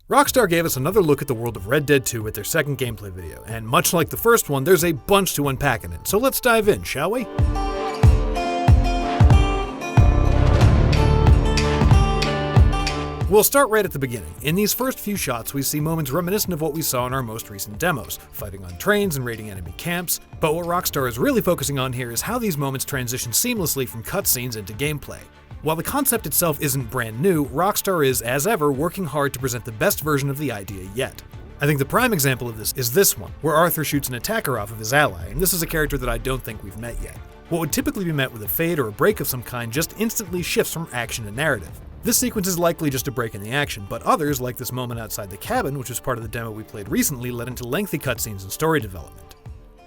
Rockstar gave us another look at the world of Red Dead 2 with their second gameplay video, and much like the first one, there's a bunch to unpack in it, so let's dive in, shall we? We'll start right at the beginning. In these first few shots, we see moments reminiscent of what we saw in our most recent demos, fighting on trains and raiding enemy camps, but what Rockstar is really focusing on here is how these moments transition seamlessly from cutscenes into gameplay. While the concept itself isn't brand new, Rockstar is, as ever, working hard to present the best version of the idea yet. I think the prime example of this is this one, where Arthur shoots an attacker off of his ally, and this is a character that I don't think we've met yet. What would typically be met with a fade or a break of some kind just instantly shifts from action to narrative. This sequence is likely just a break in the action, but others, like this moment outside the cabin, which was part of the demo we played recently, led into lengthy cutscenes and story development.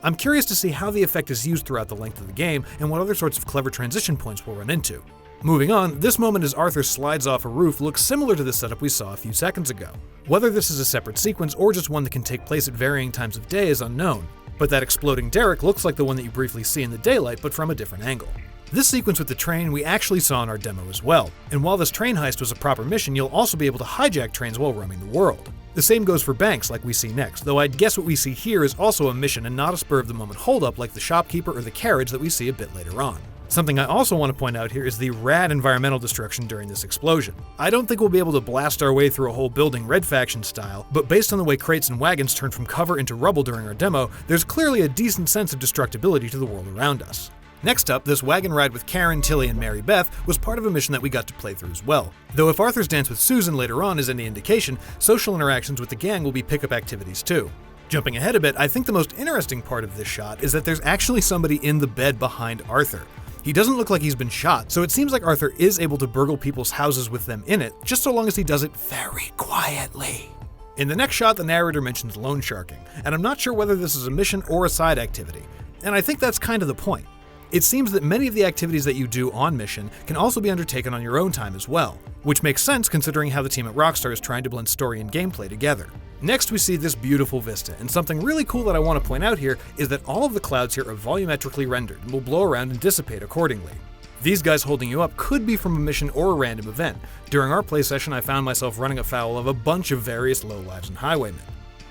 I'm curious to see how the effect is used throughout the length of the game, and what other sorts of clever transition points we'll run into. Moving on, this moment as Arthur slides off a roof looks similar to the setup we saw a few seconds ago. Whether this is a separate sequence or just one that can take place at varying times of day is unknown, but that exploding derrick looks like the one that you briefly see in the daylight but from a different angle. This sequence with the train we actually saw in our demo as well, and while this train heist was a proper mission, you'll also be able to hijack trains while roaming the world. The same goes for banks like we see next, though I'd guess what we see here is also a mission and not a spur-of-the-moment holdup like the shopkeeper or the carriage that we see a bit later on. Something I also want to point out here is the rad environmental destruction during this explosion. I don't think we'll be able to blast our way through a whole building Red Faction style, but based on the way crates and wagons turn from cover into rubble during our demo, there's clearly a decent sense of destructibility to the world around us. Next up, this wagon ride with Karen, Tilly, and Mary Beth was part of a mission that we got to play through as well. Though if Arthur's dance with Susan later on is any indication, social interactions with the gang will be pickup activities too. Jumping ahead a bit, I think the most interesting part of this shot is that there's actually somebody in the bed behind Arthur. He doesn't look like he's been shot, so it seems like Arthur is able to burgle people's houses with them in it, just so long as he does it very quietly. In the next shot, the narrator mentions loan sharking, and I'm not sure whether this is a mission or a side activity, and I think that's kind of the point. It seems that many of the activities that you do on mission can also be undertaken on your own time as well, which makes sense considering how the team at Rockstar is trying to blend story and gameplay together. Next we see this beautiful vista, and something really cool that I want to point out here is that all of the clouds here are volumetrically rendered and will blow around and dissipate accordingly. These guys holding you up could be from a mission or a random event. During our play session I found myself running afoul of a bunch of various lowlives and highwaymen.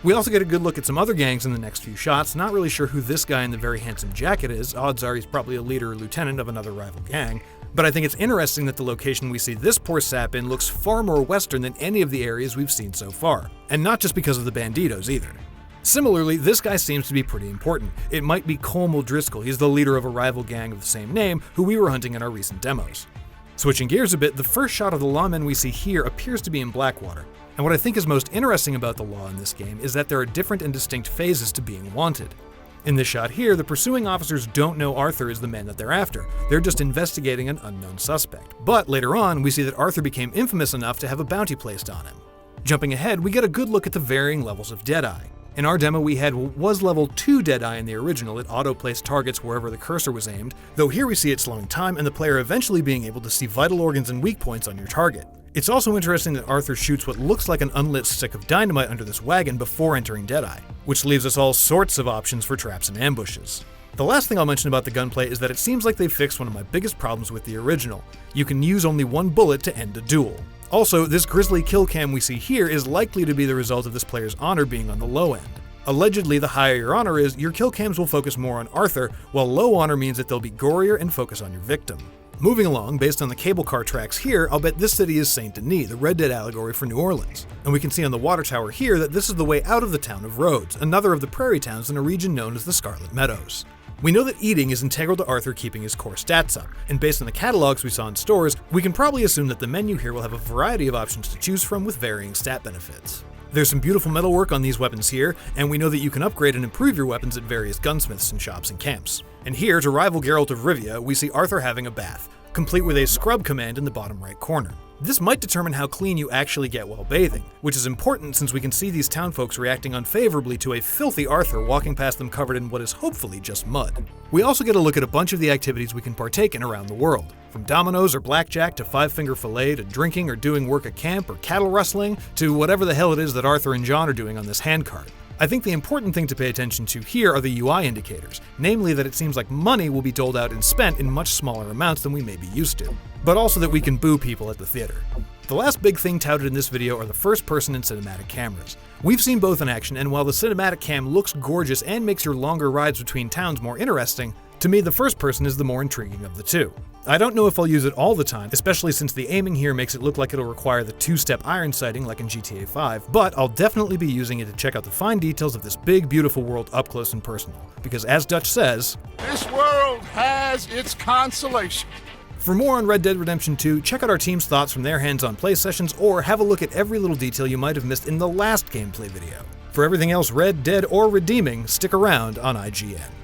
We also get a good look at some other gangs in the next few shots, not really sure who this guy in the very handsome jacket is, odds are he's probably a leader or lieutenant of another rival gang, but I think it's interesting that the location we see this poor sap in looks far more western than any of the areas we've seen so far, and not just because of the banditos either. Similarly, this guy seems to be pretty important. It might be Colm O'Driscoll, he's the leader of a rival gang of the same name who we were hunting in our recent demos. Switching gears a bit, the first shot of the lawmen we see here appears to be in Blackwater. And what I think is most interesting about the law in this game is that there are different and distinct phases to being wanted. In this shot here, the pursuing officers don't know Arthur is the man that they're after. They're just investigating an unknown suspect. But later on, we see that Arthur became infamous enough to have a bounty placed on him. Jumping ahead, we get a good look at the varying levels of DeadEye. In our demo, we had what was level 2 DeadEye in the original. It auto-placed targets wherever the cursor was aimed, though here we see it slowing time and the player eventually being able to see vital organs and weak points on your target. It's also interesting that Arthur shoots what looks like an unlit stick of dynamite under this wagon before entering DeadEye, which leaves us all sorts of options for traps and ambushes. The last thing I'll mention about the gunplay is that it seems like they've fixed one of my biggest problems with the original. You can use only one bullet to end a duel. Also, this grisly kill cam we see here is likely to be the result of this player's honor being on the low end. Allegedly, the higher your honor is, your kill cams will focus more on Arthur, while low honor means that they'll be gorier and focus on your victim. Moving along, based on the cable car tracks here, I'll bet this city is Saint Denis, the Red Dead allegory for New Orleans. And we can see on the water tower here that this is the way out of the town of Rhodes, another of the prairie towns in a region known as the Scarlet Meadows. We know that eating is integral to Arthur keeping his core stats up, and based on the catalogs we saw in stores, we can probably assume that the menu here will have a variety of options to choose from with varying stat benefits. There's some beautiful metalwork on these weapons here, and we know that you can upgrade and improve your weapons at various gunsmiths and shops and camps. And here, to rival Geralt of Rivia, we see Arthur having a bath, complete with a scrub command in the bottom right corner. This might determine how clean you actually get while bathing, which is important since we can see these townfolks reacting unfavorably to a filthy Arthur walking past them covered in what is hopefully just mud. We also get a look at a bunch of the activities we can partake in around the world, from dominoes or blackjack to five-finger fillet to drinking or doing work at camp or cattle rustling to whatever the hell it is that Arthur and John are doing on this handcart. I think the important thing to pay attention to here are the UI indicators, namely that it seems like money will be doled out and spent in much smaller amounts than we may be used to, but also that we can boo people at the theater. The last big thing touted in this video are the first-person and cinematic cameras. We've seen both in action, and while the cinematic cam looks gorgeous and makes your longer rides between towns more interesting, to me the first person is the more intriguing of the two. I don't know if I'll use it all the time, especially since the aiming here makes it look like it'll require the two-step iron sighting like in GTA 5, but I'll definitely be using it to check out the fine details of this big, beautiful world up close and personal. Because as Dutch says, this world has its consolation. For more on Red Dead Redemption 2, check out our team's thoughts from their hands-on play sessions, or have a look at every little detail you might have missed in the last gameplay video. For everything else Red, Dead, or redeeming, stick around on IGN.